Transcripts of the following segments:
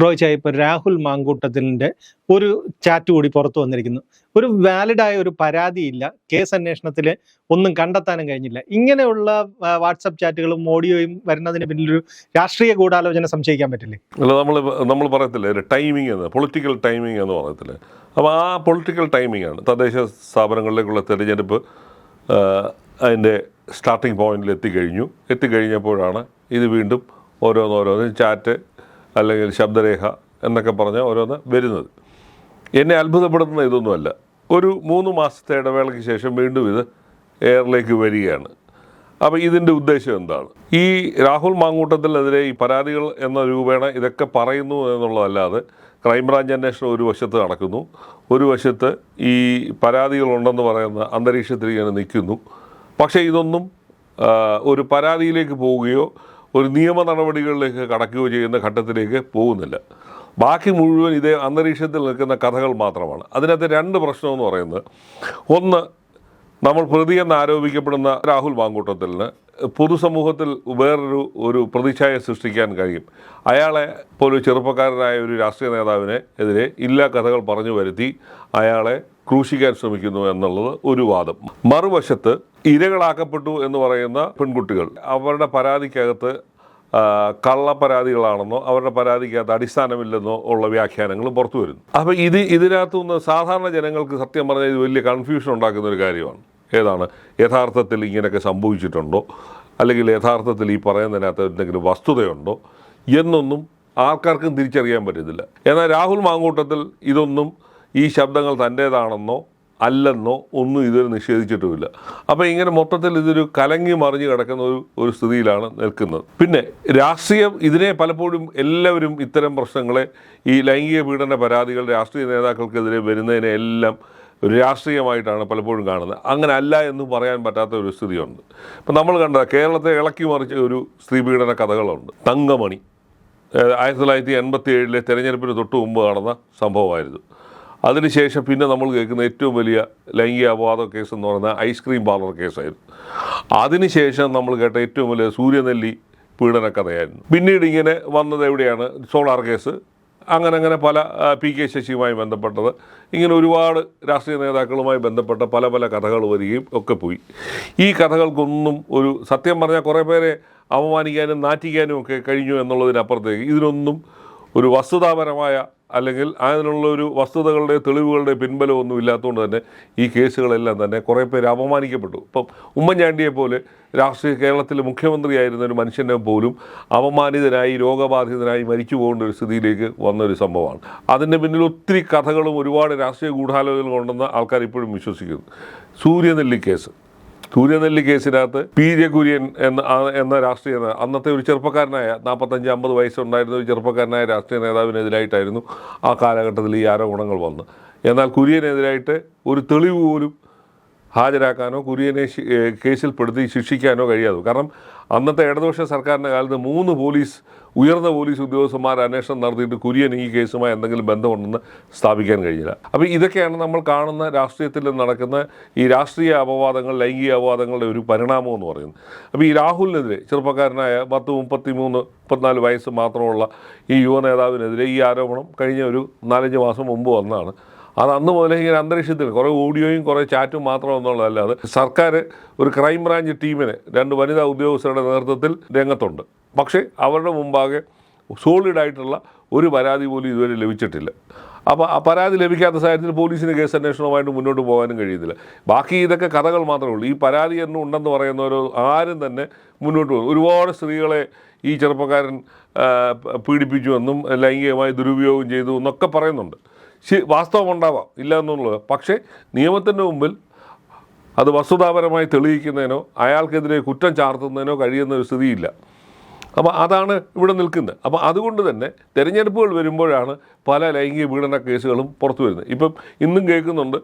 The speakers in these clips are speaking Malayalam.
റോയ് ചായ, ഇപ്പോൾ രാഹുൽ മാങ്കൂട്ടത്തിലിന്റെ ഒരു ചാറ്റ് കൂടി പുറത്തു വന്നിരിക്കുന്നു. ഒരു വാലിഡായ ഒരു പരാതിയില്ല, കേസ് അന്വേഷണത്തിൽ ഒന്നും കണ്ടെത്താനും കഴിഞ്ഞില്ല. ഇങ്ങനെയുള്ള വാട്സപ്പ് ചാറ്റുകളും ഓഡിയോയും വരുന്നതിന് പിന്നിലൊരു രാഷ്ട്രീയ ഗൂഢാലോചന സംശയിക്കാൻ പറ്റില്ലേ? അല്ല, നമ്മൾ പറയത്തില്ലേ ഒരു ടൈമിംഗ് എന്ന്, പൊളിറ്റിക്കൽ ടൈമിംഗ് എന്ന് പറയത്തില്ലേ. അപ്പോൾ ആ പൊളിറ്റിക്കൽ ടൈമിംഗ് ആണ് തദ്ദേശ സ്ഥാപനങ്ങളിലേക്കുള്ള തിരഞ്ഞെടുപ്പ്. അതിൻ്റെ സ്റ്റാർട്ടിംഗ് പോയിന്റിൽ എത്തിക്കഴിഞ്ഞപ്പോഴാണ് ഇത് വീണ്ടും ഓരോന്ന് ചാറ്റ് അല്ലെങ്കിൽ ശബ്ദരേഖ എന്നൊക്കെ പറഞ്ഞ് ഓരോന്ന് വരുന്നത്. എന്നെ അത്ഭുതപ്പെടുത്തുന്ന ഇതൊന്നുമല്ല. ഒരു 3 മാസത്തെ ഇടവേളയ്ക്ക് ശേഷം വീണ്ടും ഇത് എയറിലേക്ക് വരികയാണ്. അപ്പോൾ ഇതിൻ്റെ ഉദ്ദേശം എന്താണ്? ഈ രാഹുൽ മാങ്കൂട്ടത്തിനെതിരെ ഈ പരാതികൾ എന്ന രൂപേണ ഇതൊക്കെ പറയുന്നു എന്നുള്ളതല്ലാതെ ക്രൈംബ്രാഞ്ച് അന്വേഷണം ഒരു വശത്ത് നടക്കുന്നു, ഒരു വശത്ത് ഈ പരാതികളുണ്ടെന്ന് പറയുന്ന അന്തരീക്ഷത്തിൽ ഇങ്ങനെ നിൽക്കുന്നു. പക്ഷേ ഇതൊന്നും ഒരു പരാതിയിലേക്ക് പോവുകയോ ഒരു നിയമ നടപടികളിലേക്ക് കടക്കുകയോ ചെയ്യുന്ന ഘട്ടത്തിലേക്ക് പോകുന്നില്ല. ബാക്കി മുഴുവൻ ഇതേ അന്തരീക്ഷത്തിൽ നിൽക്കുന്ന കഥകൾ മാത്രമാണ്. അതിനകത്ത് 2 പ്രശ്നമെന്ന് പറയുന്നത്, ഒന്ന്, നമ്മൾ പ്രതിയെന്ന് ആരോപിക്കപ്പെടുന്ന രാഹുൽ മാങ്കൂട്ടത്തിലിന് പൊതുസമൂഹത്തിൽ വേറൊരു പ്രതിച്ഛായ സൃഷ്ടിക്കാൻ കഴിയും. അയാളെ പോലെ ചെറുപ്പക്കാരനായ ഒരു രാഷ്ട്രീയ നേതാവിനെ എതിരെ ഇല്ലാ കഥകൾ പറഞ്ഞു വരുത്തി അയാളെ ക്രൂശിക്കാൻ ശ്രമിക്കുന്നു എന്നുള്ളത് ഒരു വാദം. മറുവശത്ത് ഇരകളാക്കപ്പെട്ടു എന്ന് പറയുന്ന പെൺകുട്ടികൾ, അവരുടെ പരാതിക്കകത്ത് കള്ളപ്പരാതികളാണെന്നോ അവരുടെ പരാതിക്കകത്ത് അടിസ്ഥാനമില്ലെന്നോ ഉള്ള വ്യാഖ്യാനങ്ങൾ പുറത്തു വരുന്നു. അപ്പോൾ ഇതിനകത്തുനിന്ന് സാധാരണ ജനങ്ങൾക്ക് സത്യം പറഞ്ഞാൽ ഇത് വലിയ കൺഫ്യൂഷൻ ഉണ്ടാക്കുന്ന ഒരു കാര്യമാണ്. ഏതാണ് യഥാർത്ഥത്തിൽ ഇങ്ങനെയൊക്കെ സംഭവിച്ചിട്ടുണ്ടോ, അല്ലെങ്കിൽ യഥാർത്ഥത്തിൽ ഈ പറയുന്നതിനകത്ത് എന്തെങ്കിലും വസ്തുതയുണ്ടോ എന്നൊന്നും ആൾക്കാർക്കും തിരിച്ചറിയാൻ പറ്റുന്നില്ല. എന്നാൽ രാഹുൽ മാങ്കൂട്ടത്തിൽ ഇതൊന്നും ഈ ശബ്ദങ്ങൾ തൻ്റേതാണെന്നോ അല്ലെന്നോ ഒന്നും ഇതുവരെ നിഷേധിച്ചിട്ടുമില്ല. അപ്പോൾ ഇങ്ങനെ മൊത്തത്തിൽ ഇതൊരു കലങ്ങി മറിഞ്ഞ് കിടക്കുന്ന ഒരു സ്ഥിതിയിലാണ് നിൽക്കുന്നത്. പിന്നെ രാഷ്ട്രീയം, ഇതിനെ പലപ്പോഴും എല്ലാവരും ഇത്തരം പ്രശ്നങ്ങളെ, ഈ ലൈംഗിക പീഡന പരാതികൾ രാഷ്ട്രീയ നേതാക്കൾക്കെതിരെ വരുന്നതിനെ എല്ലാം രാഷ്ട്രീയമായിട്ടാണ് പലപ്പോഴും കാണുന്നത്. അങ്ങനെ അല്ല എന്ന് പറയാൻ പറ്റാത്ത ഒരു സ്ഥിതിയുണ്ട്. ഇപ്പം നമ്മൾ കണ്ട കേരളത്തെ ഇളക്കി മറിച്ച ഒരു സ്ത്രീ പീഡന കഥകളുണ്ട്. തങ്കമണി 1987 തെരഞ്ഞെടുപ്പിന് തൊട്ട് മുമ്പ് നടന്ന സംഭവമായിരുന്നു. അതിനുശേഷം പിന്നെ നമ്മൾ കേൾക്കുന്ന ഏറ്റവും വലിയ ലൈംഗിക അപവാദ കേസ് എന്ന് പറയുന്നത് ഐസ്ക്രീം പാർലർ കേസായിരുന്നു. അതിനുശേഷം നമ്മൾ കേട്ട ഏറ്റവും വലിയ സൂര്യനെല്ലി പീഡന കഥയായിരുന്നു. പിന്നീട് ഇങ്ങനെ വന്നത് എവിടെയാണ്? Solar case. അങ്ങനെ പല PK ശശിയുമായി ബന്ധപ്പെട്ടത്, ഇങ്ങനെ ഒരുപാട് രാഷ്ട്രീയ നേതാക്കളുമായി ബന്ധപ്പെട്ട പല കഥകൾ വരികയും ഒക്കെ പോയി. ഈ കഥകൾക്കൊന്നും ഒരു സത്യം പറഞ്ഞാൽ കുറേ പേരെ അപമാനിക്കാനും നാറ്റിക്കാനും ഒക്കെ കഴിഞ്ഞു എന്നുള്ളതിനപ്പുറത്തേക്ക് ഇതിനൊന്നും ഒരു വസ്തുതാപരമായ അല്ലെങ്കിൽ അതിനുള്ളൊരു വസ്തുതകളുടെ തെളിവുകളുടെ പിൻബലമൊന്നും ഇല്ലാത്തതുകൊണ്ട് തന്നെ ഈ കേസുകളെല്ലാം തന്നെ കുറേ പേര് അപമാനിക്കപ്പെട്ടു. ഇപ്പം ഉമ്മൻചാണ്ടിയെ പോലെ കേരളത്തിലെ മുഖ്യമന്ത്രിയായിരുന്ന ഒരു മനുഷ്യനെ പോലും അപമാനിതനായി രോഗബാധിതനായി മരിച്ചു പോകേണ്ട ഒരു സ്ഥിതിയിലേക്ക് വന്നൊരു സംഭവമാണ്. അതിൻ്റെ പിന്നിൽ ഒത്തിരി കഥകളും ഒരുപാട് രാഷ്ട്രീയ ഗൂഢാലോചനകളും ഉണ്ടെന്ന് ആൾക്കാർ ഇപ്പോഴും വിശ്വസിക്കുന്നു. സൂര്യനെല്ലി കേസിനകത്ത് PJ കുര്യൻ എന്ന രാഷ്ട്രീയ അന്നത്തെ ഒരു ചെറുപ്പക്കാരനായ 45-50 വയസ്സുണ്ടായിരുന്ന ഒരു ചെറുപ്പക്കാരനായ രാഷ്ട്രീയ നേതാവിനെതിരായിട്ടായിരുന്നു ആ കാലഘട്ടത്തിൽ ഈ ആരോപണങ്ങൾ വന്ന്. എന്നാൽ കുര്യനെതിരായിട്ട് ഒരു തെളിവ് പോലും ഹാജരാക്കാനോ കുര്യനെ കേസിൽ പെടുത്തി ശിക്ഷിക്കാനോ കഴിയാതെ, കാരണം അന്നത്തെ ഇടതുപക്ഷ സർക്കാരിൻ്റെ കാലത്ത് 3 ഉയർന്ന പോലീസ് ഉദ്യോഗസ്ഥന്മാർ അന്വേഷണം നടത്തിയിട്ട് കുര്യൻ ഈ കേസുമായി എന്തെങ്കിലും ബന്ധമുണ്ടെന്ന് സ്ഥാപിക്കാൻ കഴിഞ്ഞില്ല. അപ്പോൾ ഇതൊക്കെയാണ് നമ്മൾ കാണുന്ന രാഷ്ട്രീയത്തിൽ നടക്കുന്ന ഈ രാഷ്ട്രീയ അപവാദങ്ങൾ, ലൈംഗിക അപവാദങ്ങളുടെ ഒരു പരിണാമം എന്ന് പറയുന്നത്. അപ്പോൾ ഈ രാഹുലിനെതിരെ ചെറുപ്പക്കാരനായ 33-34 വയസ്സ് മാത്രമുള്ള ഈ യുവ നേതാവിനെതിരെ ഈ ആരോപണം കഴിഞ്ഞ ഒരു 4-5 മാസം മുമ്പ് വന്നതാണ്. അത് അന്ന് മുതലേ ഇങ്ങനെ അന്തരീക്ഷത്തിൽ കുറേ ഓഡിയോയും കുറേ ചാറ്റും മാത്രമെന്നുള്ളതല്ലാതെ സർക്കാർ ഒരു ക്രൈംബ്രാഞ്ച് ടീമിനെ 2 വനിതാ ഉദ്യോഗസ്ഥരുടെ നേതൃത്വത്തിൽ രംഗത്തുണ്ട്. പക്ഷേ അവരുടെ മുമ്പാകെ സോളിഡായിട്ടുള്ള ഒരു പരാതി പോലും ഇതുവരെ ലഭിച്ചിട്ടില്ല. അപ്പോൾ ആ പരാതി ലഭിക്കാത്ത സാഹചര്യത്തിൽ പോലീസിന് കേസ് അന്വേഷണവുമായിട്ട് മുന്നോട്ട് പോകാനും കഴിയുന്നില്ല. ബാക്കി ഇതൊക്കെ കഥകൾ മാത്രമേ ഉള്ളൂ. ഈ പരാതി എന്നും ഉണ്ടെന്ന് പറയുന്നവരോ ആരും തന്നെ മുന്നോട്ട് പോകും. ഒരുപാട് സ്ത്രീകളെ ഈ ചെറുപ്പക്കാരൻ പീഡിപ്പിച്ചുവെന്നും ലൈംഗികമായി ദുരുപയോഗം ചെയ്തു എന്നൊക്കെ പറയുന്നുണ്ട്. വാസ്തവം ഉണ്ടാവാം, ഇല്ല എന്നുള്ളത്. പക്ഷേ നിയമത്തിൻ്റെ മുമ്പിൽ അത് വസ്തുതാപരമായി തെളിയിക്കുന്നതിനോ അയാൾക്കെതിരെ കുറ്റം ചാർത്തുന്നതിനോ കഴിയുന്ന ഒരു സ്ഥിതിയില്ല. അപ്പോൾ അതാണ് ഇവിടെ നിൽക്കുന്നത്. അപ്പോൾ അതുകൊണ്ട് തന്നെ തിരഞ്ഞെടുപ്പുകൾ വരുമ്പോഴാണ് പല ലൈംഗിക പീഡന കേസുകളും പുറത്തു വരുന്നത്. ഇപ്പം ഇന്നും കേൾക്കുന്നുണ്ട്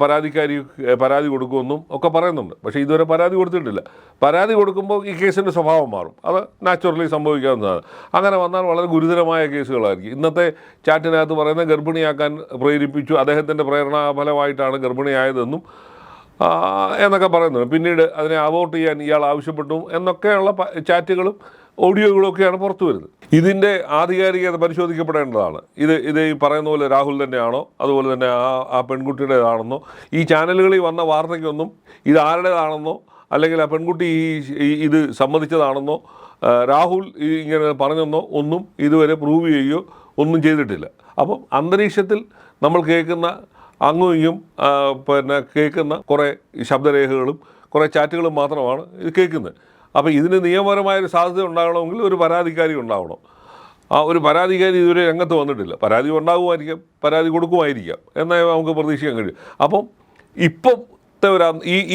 പരാതിക്കാരി പരാതി കൊടുക്കുമെന്നും ഒക്കെ പറയുന്നുണ്ട്. പക്ഷേ ഇതുവരെ പരാതി കൊടുത്തിട്ടില്ല. പരാതി കൊടുക്കുമ്പോൾ ഈ കേസിൻ്റെ സ്വഭാവം മാറും. അത് നാച്ചുറലി സംഭവിക്കാവുന്നതാണ്. അങ്ങനെ വന്നാൽ വളരെ ഗുരുതരമായ കേസുകളായിരിക്കും. ഇന്നത്തെ ചാറ്റിനകത്ത് പറയുന്ന ഗർഭിണിയാക്കാൻ പ്രേരിപ്പിച്ചു, അദ്ദേഹത്തിൻ്റെ പ്രേരണാഫലമായിട്ടാണ് ഗർഭിണിയായതെന്നും എന്നൊക്കെ പറയുന്നുണ്ട്. പിന്നീട് അതിനെ അബോർട്ട് ചെയ്യാൻ ഇയാൾ ആവശ്യപ്പെട്ടു എന്നൊക്കെയുള്ള ചാറ്റുകളും ഓഡിയോകളൊക്കെയാണ് പുറത്തു വരുന്നത്. ഇതിൻ്റെ ആധികാരികത പരിശോധിക്കപ്പെടേണ്ടതാണ്. ഇത് ഈ പറയുന്ന പോലെ രാഹുൽ തന്നെയാണോ, അതുപോലെ തന്നെ ആ പെൺകുട്ടിയുടേതാണെന്നോ, ഈ ചാനലുകളിൽ വന്ന വാർത്തയ്ക്കൊന്നും ഇത് ആരുടേതാണെന്നോ, അല്ലെങ്കിൽ ആ പെൺകുട്ടി ഇത് സമ്മതിച്ചതാണെന്നോ, രാഹുൽ ഇങ്ങനെ പറഞ്ഞെന്നോ ഒന്നും ഇതുവരെ പ്രൂവ് ചെയ്യുകയോ ഒന്നും ചെയ്തിട്ടില്ല. അപ്പം അന്തരീക്ഷത്തിൽ നമ്മൾ കേൾക്കുന്ന അങ്ങും ഇങ്ങും കേൾക്കുന്ന കുറേ ശബ്ദരേഖകളും കുറേ ചാറ്റുകളും മാത്രമാണ് ഇത് കേൾക്കുന്നത്. അപ്പോൾ ഇതിന് നിയമപരമായൊരു സാധ്യത ഉണ്ടാകണമെങ്കിൽ ഒരു പരാതിക്കാരി ഉണ്ടാവണം. ആ ഒരു പരാതിക്കാരി ഇതുവരെ രംഗത്ത് വന്നിട്ടില്ല. പരാതി ഉണ്ടാകുമായിരിക്കാം, പരാതി കൊടുക്കുമായിരിക്കാം, എന്നേ നമുക്ക് പ്രതീക്ഷിക്കാൻ കഴിയും. അപ്പം ഇപ്പോഴത്തെ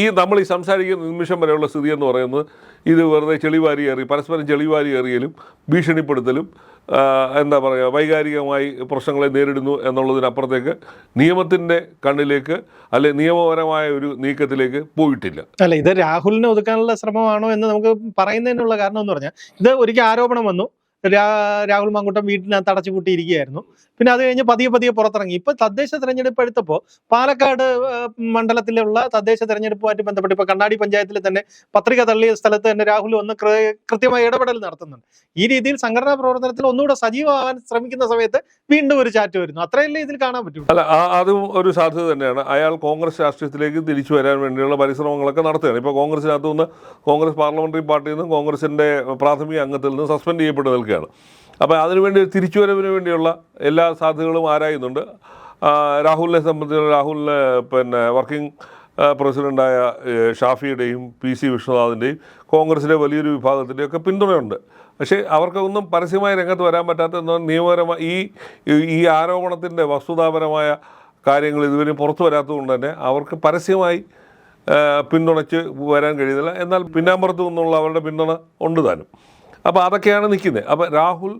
ഈ നമ്മൾ ഈ സംസാരിക്കുന്ന നിമിഷം വരെയുള്ള സ്ഥിതി എന്ന് പറയുന്നത് ഇത് വെറുതെ പരസ്പരം ചെളിവാരി എറിയലും ഭീഷണിപ്പെടുത്തലും എന്താ പറയുക, വൈകാരികമായി പ്രശ്നങ്ങളെ നേരിടുന്നു എന്നുള്ളതിനപ്പുറത്തേക്ക് നിയമത്തിൻ്റെ കണ്ണിലേക്ക് അല്ലെ നിയമപരമായ ഒരു നീക്കത്തിലേക്ക് പോയിട്ടില്ല. അല്ല, ഇത് രാഹുലിനെ ഒതുക്കാനുള്ള ശ്രമമാണോ എന്ന് നമുക്ക് പറയുന്നതിനുള്ള കാരണം എന്ന് പറഞ്ഞാൽ, ഇത് ഒരിക്കൽ ആരോപണം വന്നു, രാഹുൽ മാങ്കൂട്ടം വീട്ടിനകത്ത് അടച്ചുപൂട്ടിയിരിക്കുകയായിരുന്നു. പിന്നെ അത് കഴിഞ്ഞ് പതിയെ പുറത്തിറങ്ങി. ഇപ്പൊ തദ്ദേശ തെരഞ്ഞെടുപ്പ് എടുത്തപ്പോൾ പാലക്കാട് മണ്ഡലത്തിലുള്ള തദ്ദേശ തെരഞ്ഞെടുപ്പുമായിട്ട് ബന്ധപ്പെട്ട് ഇപ്പൊ കണ്ണാടി പഞ്ചായത്തിൽ തന്നെ പത്രിക തള്ളിയ സ്ഥലത്ത് തന്നെ രാഹുൽ ഒന്ന് കൃത്യമായ ഇടപെടൽ നടത്തുന്നുണ്ട്. ഈ രീതിയിൽ സംഘടനാ പ്രവർത്തനത്തിൽ ഒന്നുകൂടെ സജീവമാകാൻ ശ്രമിക്കുന്ന സമയത്ത് വീണ്ടും ഒരു ചാറ്റ് വരുന്നു. അത്രയല്ലേ ഇതിൽ കാണാൻ പറ്റും. അല്ല, അതും ഒരു സാധ്യത തന്നെയാണ്. അയാൾ കോൺഗ്രസ് രാഷ്ട്രീയത്തിലേക്ക് തിരിച്ചു വരാൻ വേണ്ടിയുള്ള പരിശ്രമങ്ങളൊക്കെ നടത്തുകയാണ്. ഇപ്പോൾ കോൺഗ്രസിനകത്തു നിന്ന്, കോൺഗ്രസ് പാർലമെന്ററി പാർട്ടിയിൽ നിന്നും കോൺഗ്രസിൻ്റെ പ്രാഥമിക അംഗത്തിൽ നിന്ന് സസ്പെൻഡ് ചെയ്യപ്പെട്ട് നിൽക്കുകയാണ്. അപ്പോൾ അതിനുവേണ്ടി തിരിച്ചുവരവിന് വേണ്ടിയുള്ള എല്ലാ സാധ്യതകളും ആരായുന്നുണ്ട്. രാഹുലിനെ സംബന്ധിച്ച് രാഹുലിനെ വർക്കിംഗ് പ്രസിഡൻ്റായ ഷാഫിയുടെയും PC വിശ്വനാഥിൻ്റെയും കോൺഗ്രസിലെ വലിയൊരു വിഭാഗത്തിൻ്റെയൊക്കെ പിന്തുണയുണ്ട്. പക്ഷേ അവർക്കൊന്നും പരസ്യമായി രംഗത്ത് വരാൻ പറ്റാത്ത നിയമപരമായി ഈ ആരോപണത്തിൻ്റെ വസ്തുതാപരമായ കാര്യങ്ങൾ ഇതുവരെ പുറത്തു വരാത്തതുകൊണ്ട് തന്നെ അവർക്ക് പരസ്യമായി പിന്തുണച്ച് വരാൻ കഴിയുന്നില്ല. എന്നാൽ പിന്നാമ്പുറത്തു നിന്നുള്ള അവരുടെ പിന്തുണ ഉണ്ട് താനും. അപ്പോൾ അതൊക്കെയാണ് നിൽക്കുന്നത്. അപ്പോൾ രാഹുൽ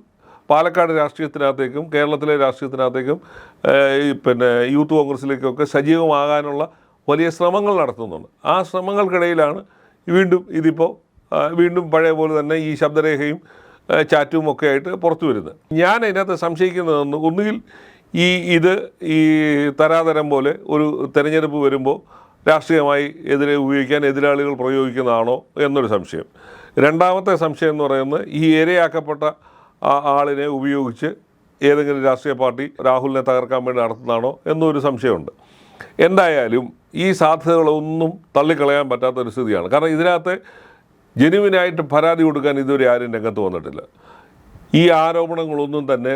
പാലക്കാട് രാഷ്ട്രീയത്തിനകത്തേക്കും കേരളത്തിലെ രാഷ്ട്രീയത്തിനകത്തേക്കും യൂത്ത് കോൺഗ്രസിലേക്കൊക്കെ സജീവമാകാനുള്ള വലിയ ശ്രമങ്ങൾ നടത്തുന്നുണ്ട്. ആ ശ്രമങ്ങൾക്കിടയിലാണ് വീണ്ടും പഴയ പോലെ തന്നെ ഈ ശബ്ദരേഖയും ചാറ്റും ഒക്കെ ആയിട്ട് പുറത്തു വരുന്നത്. ഞാൻ അതിനകത്ത് സംശയിക്കുന്നതൊന്നും, ഒന്നുകിൽ ഈ തരാതരം പോലെ ഒരു തെരഞ്ഞെടുപ്പ് വരുമ്പോൾ രാഷ്ട്രീയമായി ഉപയോഗിക്കാൻ എതിരാളികൾ പ്രയോഗിക്കുന്നതാണോ എന്നൊരു സംശയം. രണ്ടാമത്തെ സംശയം എന്ന് പറയുന്നത്, ഈ ഇരയാക്കപ്പെട്ട ആളിനെ ഉപയോഗിച്ച് ഏതെങ്കിലും രാഷ്ട്രീയ പാർട്ടി രാഹുലിനെ തകർക്കാൻ വേണ്ടി നടത്തുന്നതാണോ എന്നൊരു സംശയമുണ്ട്. എന്തായാലും ഈ സാധ്യതകളൊന്നും തള്ളിക്കളയാൻ പറ്റാത്തൊരു സ്ഥിതിയാണ്. കാരണം ഇതിനകത്ത് ജെനുവിനായിട്ട് പരാതി കൊടുക്കാൻ ഇതുവരെ ആരും രംഗത്ത് വന്നിട്ടില്ല. ഈ ആരോപണങ്ങളൊന്നും തന്നെ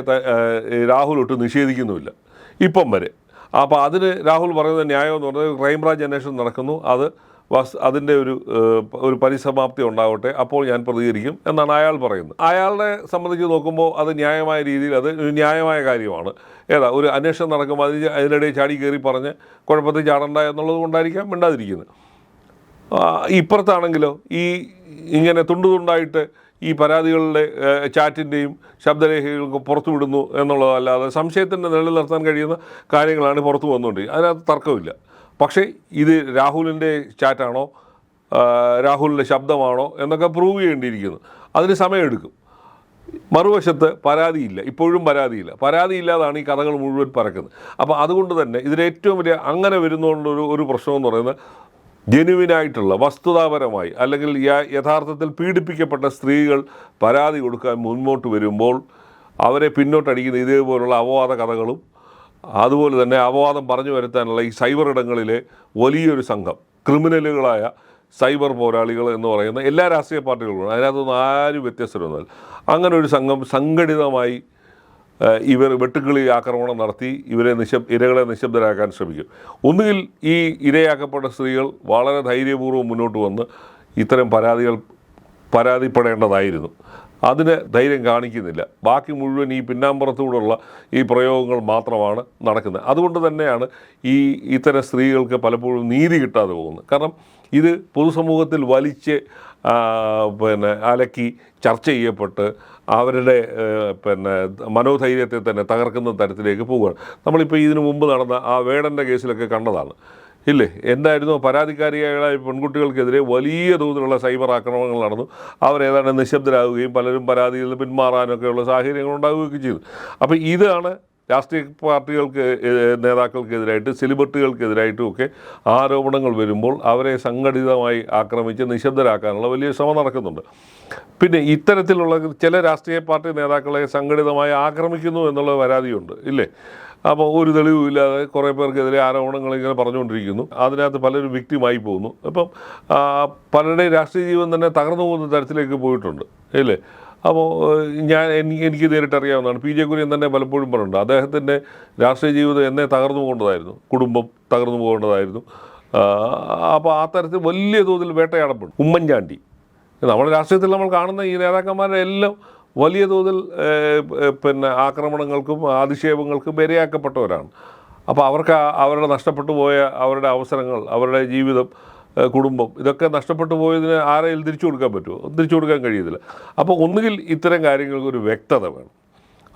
രാഹുൽ ഒട്ട് നിഷേധിക്കുന്നുമില്ല ഇപ്പം വരെ. അപ്പോൾ അതിന് രാഹുൽ പറയുന്ന ന്യായം എന്ന് പറഞ്ഞാൽ ക്രൈംബ്രാഞ്ച് അന്വേഷണം നടക്കുന്നു, അതിൻ്റെ ഒരു പരിസമാപ്തി ഉണ്ടാവട്ടെ, അപ്പോൾ ഞാൻ പ്രതികരിക്കും എന്നാണ് അയാൾ പറയുന്നത്. അയാളെ സംബന്ധിച്ച് നോക്കുമ്പോൾ അത് ന്യായമായ രീതിയിൽ അത് ന്യായമായ കാര്യമാണ്. ഒരു അന്വേഷണം നടക്കുമ്പോൾ അതിനിടയിൽ ചാടി കയറി പറഞ്ഞ് കുഴപ്പത്തിൽ ചാടണ്ട എന്നുള്ളത് കൊണ്ടായിരിക്കാം മിണ്ടാതിരിക്കുന്നത്. ഇപ്പുറത്താണെങ്കിലോ ഇങ്ങനെ തുണ്ടായിട്ട് ഈ പരാതികളുടെ ചാറ്റിൻ്റെയും ശബ്ദരേഖകൾക്ക് പുറത്തു വിടുന്നു എന്നുള്ളതല്ലാതെ സംശയത്തിൻ്റെ നിലനിൽ നിർത്താൻ കഴിയുന്ന കാര്യങ്ങളാണ് പുറത്തു വന്നുകൊണ്ടിരിക്കുന്നത്. അതിനകത്ത് തർക്കമില്ല. പക്ഷേ ഇത് രാഹുലിൻ്റെ ചാറ്റാണോ, രാഹുലിൻ്റെ ശബ്ദമാണോ എന്നൊക്കെ പ്രൂവ് ചെയ്യേണ്ടിയിരിക്കുന്നു. അതിന് സമയമെടുക്കും. മറുവശത്ത് പരാതിയില്ല, ഇപ്പോഴും പരാതിയില്ലാതാണ് ഈ കഥകൾ മുഴുവൻ പരക്കുന്നത്. അപ്പോൾ അതുകൊണ്ട് തന്നെ ഇതിലേറ്റവും വലിയ അങ്ങനെ വരുന്നതുകൊണ്ടൊരു ഒരു പ്രശ്നമെന്ന് പറയുന്നത്, ജെനുവിനായിട്ടുള്ള വസ്തുതാപരമായി അല്ലെങ്കിൽ യഥാർത്ഥത്തിൽ പീഡിപ്പിക്കപ്പെട്ട സ്ത്രീകൾ പരാതി കൊടുക്കാൻ മുൻപോട്ട് വരുമ്പോൾ അവരെ പിന്നോട്ടടിക്കുന്ന ഇതേപോലുള്ള അപവാദ കഥകളും അതുപോലെ തന്നെ അപവാദം പറഞ്ഞു വരുത്താനുള്ള ഈ സൈബർ ഇടങ്ങളിലെ വലിയൊരു സംഘം ക്രിമിനലുകളായ സൈബർ പോരാളികൾ എന്ന് പറയുന്ന എല്ലാ രാഷ്ട്രീയ പാർട്ടികളും, അതിനകത്തൊന്നും ആരും വ്യത്യസ്തരൊന്നുമല്ല. അങ്ങനെ ഒരു സംഘം സംഘടിതമായി ഇവർ വെട്ടുക്കിളി ആക്രമണം നടത്തി ഇരകളെ നിശബ്ദരാക്കാൻ ശ്രമിക്കും. ഒന്നുകിൽ ഈ ഇരയാക്കപ്പെട്ട സ്ത്രീകൾ വളരെ ധൈര്യപൂർവ്വം മുന്നോട്ട് വന്ന് ഇത്തരം പരാതിപ്പെടേണ്ടതായിരുന്നു. അതിന് ധൈര്യം കാണിക്കുന്നില്ല. ബാക്കി മുഴുവൻ ഈ പിന്നാമ്പുറത്തൂടെയുള്ള ഈ പ്രയോഗങ്ങൾ മാത്രമാണ് നടക്കുന്നത്. അതുകൊണ്ട് തന്നെയാണ് ഇത്തരം സ്ത്രീകൾക്ക് പലപ്പോഴും നീതി കിട്ടാതെ പോകുന്നത്. കാരണം ഇത് പൊതുസമൂഹത്തിൽ വലിച്ച് അലക്കി ചർച്ച ചെയ്യപ്പെട്ട് അവരുടെ മനോധൈര്യത്തെ തന്നെ തകർക്കുന്ന തരത്തിലേക്ക് പോവുകയാണ്. നമ്മളിപ്പോൾ ഇതിനു മുമ്പ് നടന്ന ആ വേടൻ്റെ കേസിലൊക്കെ കണ്ടതാണ് ഇല്ലേ? എന്തായിരുന്നു, പരാതിക്കാരിയായ പെൺകുട്ടികൾക്കെതിരെ വലിയ തോതിലുള്ള സൈബർ ആക്രമണങ്ങൾ നടന്നു. അവരേതാണ്ട് നിശബ്ദരാകുകയും പലരും പരാതിയിൽ നിന്ന് പിന്മാറാനൊക്കെയുള്ള സാഹചര്യങ്ങൾ ഉണ്ടാവുകയൊക്കെ ചെയ്തു. അപ്പോൾ ഇതാണ് രാഷ്ട്രീയ പാർട്ടികൾക്ക് നേതാക്കൾക്കെതിരായിട്ട് സെലിബ്രിറ്റികൾക്കെതിരായിട്ടും ഒക്കെ ആരോപണങ്ങൾ വരുമ്പോൾ അവരെ സംഘടിതമായി ആക്രമിച്ച് നിശബ്ദരാക്കാനുള്ള വലിയ ശ്രമം നടക്കുന്നുണ്ട്. പിന്നെ ഇത്തരത്തിലുള്ള ചില രാഷ്ട്രീയ പാർട്ടി നേതാക്കളെ സംഘടിതമായി ആക്രമിക്കുന്നു എന്നുള്ള പരാതിയുണ്ട് ഇല്ലേ? അപ്പോൾ ഒരു തെളിവുമില്ലാതെ കുറേ പേർക്കെതിരെ ആരോപണങ്ങൾ ഇങ്ങനെ പറഞ്ഞുകൊണ്ടിരിക്കുന്നു. അതിനകത്ത് പലരും വിക്ടിമായി പോകുന്നു. അപ്പം പലരുടെയും രാഷ്ട്രീയ ജീവൻ തന്നെ തകർന്നു പോകുന്ന തരത്തിലേക്ക് പോയിട്ടുണ്ട് ഇല്ലേ? അപ്പോൾ എനിക്ക് നേരിട്ടറിയാവുന്നതാണ്. പി ജെ കുര്യൻ തന്നെ പലപ്പോഴും പറഞ്ഞിട്ടുണ്ട് അദ്ദേഹത്തിൻ്റെ രാഷ്ട്രീയ ജീവിതം എന്നേ തകർന്നു പോകേണ്ടതായിരുന്നു, കുടുംബം തകർന്നു പോകേണ്ടതായിരുന്നു. അപ്പോൾ ആ തരത്തിൽ വലിയ തോതിൽ വേട്ടയാടപ്പെടും. ഉമ്മൻചാണ്ടി, നമ്മുടെ രാഷ്ട്രീയത്തിൽ നമ്മൾ കാണുന്ന ഈ നേതാക്കന്മാരെ എല്ലാം വലിയ തോതിൽ ആക്രമണങ്ങൾക്കും അധിക്ഷേപങ്ങൾക്കും ഇരയാക്കപ്പെട്ടവരാണ്. അപ്പോൾ അവർക്ക് അവരുടെ നഷ്ടപ്പെട്ടു പോയ അവരുടെ അവസരങ്ങൾ, അവരുടെ ജീവിതം, കുടുംബം ഇതൊക്കെ നഷ്ടപ്പെട്ടു പോയതിന് ആരെയും തിരിച്ചു കൊടുക്കാൻ പറ്റുമോ? തിരിച്ചു കൊടുക്കാൻ കഴിയത്തില്ല. അപ്പോൾ ഒന്നുകിൽ ഇത്തരം കാര്യങ്ങൾക്ക് ഒരു വ്യക്തത വേണം,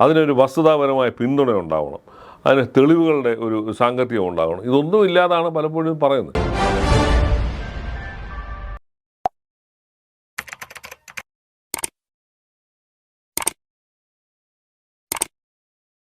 അതിനൊരു വസ്തുതാപരമായ പിന്തുണ ഉണ്ടാവണം, അതിന് തെളിവുകളുടെ ഒരു സാങ്കത്യം ഉണ്ടാവണം. ഇതൊന്നും ഇല്ലാതാണ് പലപ്പോഴും പറയുന്നത്.